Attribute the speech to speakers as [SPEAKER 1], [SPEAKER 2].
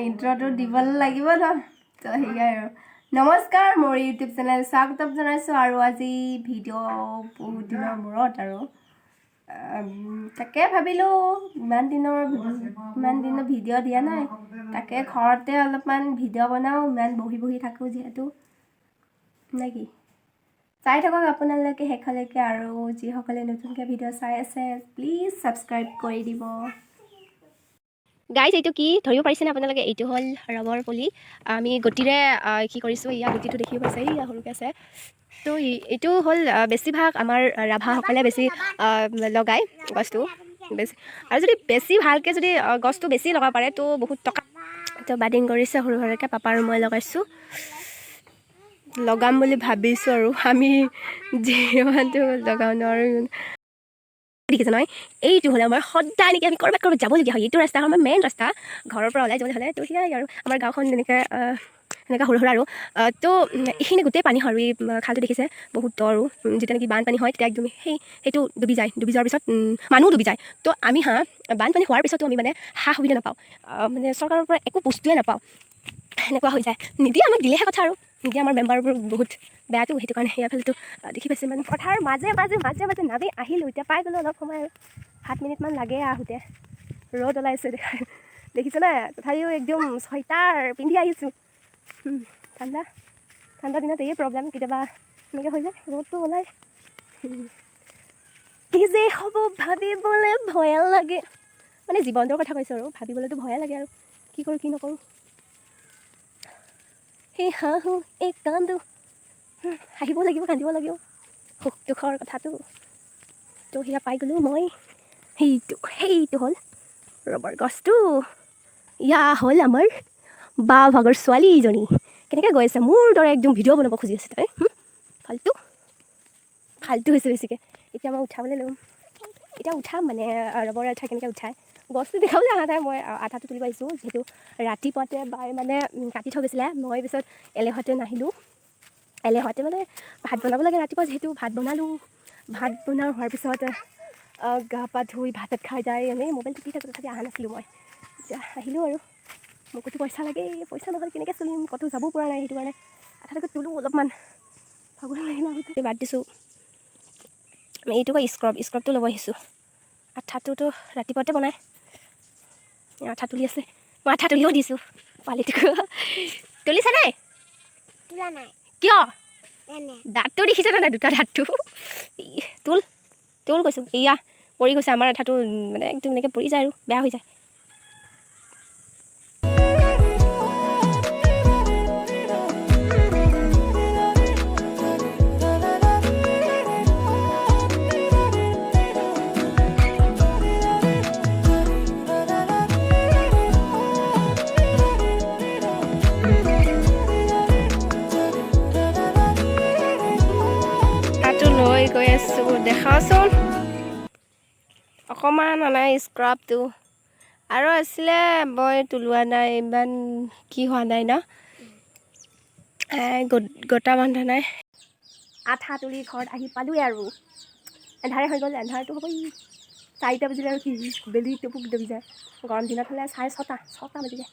[SPEAKER 1] ইন্ট্ৰটো দিবলৈ লাগিব ন তো সেয়াই আৰু নমস্কাৰ মোৰ ইউটিউব চেনেল স্বাগতম জনাইছোঁ আৰু আজি ভিডিঅ' বহুত দিনৰ মূৰত আৰু তাকে ভাবিলোঁ ইমান দিনৰ ভিডিঅ' দিয়া নাই তাকে ঘৰতে অলপমান ভিডিঅ' বনাওঁ ইমান বহি থাকোঁ যিহেতু নে কি চাই থাকক আপোনালোকে শেষলৈকে আৰু যিসকলে নতুনকৈ ভিডিঅ' চাই আছে প্লিজ ছাবস্ক্ৰাইব কৰি দিব গাইজ এইটো কি ধৰিব পাৰিছেনে আপোনালোকে এইটো হ'ল ৰবৰ পুলি আমি গতিৰে কি কৰিছোঁ ইয়াৰ গুটিটো দেখিব পাইছে ইয়া সৰুকৈ আছে তো এইটো হ'ল বেছিভাগ আমাৰ ৰাভাসকলে বেছি লগায় গছটো বেছি আৰু যদি বেছি ভালকৈ যদি গছটো বেছি লগাব পাৰে তো বহুত টকা তো বাডিং কৰিছে সৰু সৰুকৈ পাপা আৰু মই লগাইছোঁ লগাম বুলি ভাবিছোঁ আৰু আমি যিমানটো লগাব নোৱাৰোঁ দেখিছে নহয় এইটো হ'লে আমাৰ সদায় নেকি আমি ক'ৰবাত যাবলগীয়া হয় এইটো ৰাস্তা আমাৰ মেইন ৰাস্তা ঘৰৰ পৰা ওলাই যাবলৈ হ'লে তো সেয়াই আৰু আমাৰ গাঁওখন যেনেকৈ এনেকৈ সৰু আৰু তো এইখিনি গোটেই পানী হয় আৰু এই খালটো দেখিছে বহুত দ আৰু যেতিয়া নেকি বানপানী হয় তেতিয়া একদম সেইটো ডুবি যোৱাৰ পিছত মানুহ ডুবি যায় তো আমি বানপানী হোৱাৰ পিছতো আমি মানে সুবিধা নাপাওঁ মানে চৰকাৰৰ পৰা একো বস্তুৱে নাপাওঁ সেনেকুৱা হৈ যায় নিদিয়ে আমাক দিলেহে কথা আৰু নিদিয়ে আমাৰ মেম্বাৰবোৰ বহুত বেয়াটো সেইটো কাৰণে সেইফালেতো দেখি পাইছে মানে পথাৰ মাজে নামি আহিলোঁ এতিয়া পাই গ'লোঁ অলপ সময় আৰু 7 মিনিটমান লাগে আহোঁতে ৰ'দ ওলাইছে দেখিছে নাই তথাপিও একদম চুৱেটাৰ পিন্ধি আহিছোঁ ঠাণ্ডা দিনত এই প্ৰব্লেম কেতিয়াবা এনেকৈ হৈ যায় ৰ'দটো ওলাই কি যে হ'ব ভাবিবলৈ ভয় লাগে মানে জীৱনটোৰ কথা কৈছোঁ আৰু ভাবিবলৈতো ভয়ে লাগে আৰু কি কৰোঁ কি নকৰোঁ সেই হাঁহো এই কান্দো হাঁহিব লাগিব কান্দিব লাগিব সুখ দুখৰ কথাটো তো সেয়া পাই গ'লোঁ মই সেইটো হ'ল ৰবৰ গছটো ইয়া হ'ল আমাৰ বা ভাগৰ ছোৱালীজনী কেনেকৈ গৈ আছে মোৰ দৰে একদম ভিডিঅ' বনাব খুজি আছে তাই ফাল্টু হৈছে বেছিকৈ এতিয়া মই উঠাবলৈ ল'ম এতিয়া উঠাম মানে ৰবৰ আঠা কেনেকৈ উঠায় গছটো দেখাবলৈ অহা নাই মই আঠাটো তুলিব আহিছোঁ যিহেতু ৰাতিপুৱাতে বাই মানে কাটি থৈ গৈছিলে মই পিছত এলেহতে নাহিলোঁ এলেহতে মানে ভাত বনাব লাগে ৰাতিপুৱা যিহেতু ভাত বনালোঁ ভাত বনাই হোৱাৰ পিছত গা পা ধুই ভাত খাই যায় এনেই মোবাইল টিপি থাকোঁ তথাপি অহা নাছিলোঁ মই এতিয়া আহিলোঁ আৰু মোকতো পইচা লাগে পইচা নহ'লে কেনেকৈ চলিম ক'তো যাব পৰা নাই সেইটো কাৰণে আঠাটোকে তোলোঁ অলপমান ভাগৰ লাগিলে আগতে বাদ দিছোঁ এইটো কয় স্ক্ৰবটো ল'ব আহিছোঁ আঠাটোতো ৰাতিপুৱাতে বনাই আঠা তুলি আছে মই আঠা তুলিও দিছোঁ পোৱালিটোক তুলিছে নাই তোলা নাই কিয় দাঁতটো দেখিছে নাই দুটা দাঁতটো তোল কৈছোঁ এয়া পৰি গৈছে আমাৰ আঠাটো মানে একদম এনেকৈ পৰি যায় আৰু বেয়া হৈ যায় গৈ আছোঁ দেখাচোন অকণমান অনাই স্ক্ৰাবটো আৰু আছিলে মই তোলোৱা নাই ইমান কি হোৱা নাই ন গোটা বান্ধা নাই আঠা তুলি ঘৰত আহি পালোঁৱে আৰু এন্ধাৰে হৈ গ'ল এন্ধাৰটো হ'বই 4টা বাজিলে আৰু কি বেলি টুপুক ডুবি যায় গৰম দিনত হ'লে 6:30 বাজি যায়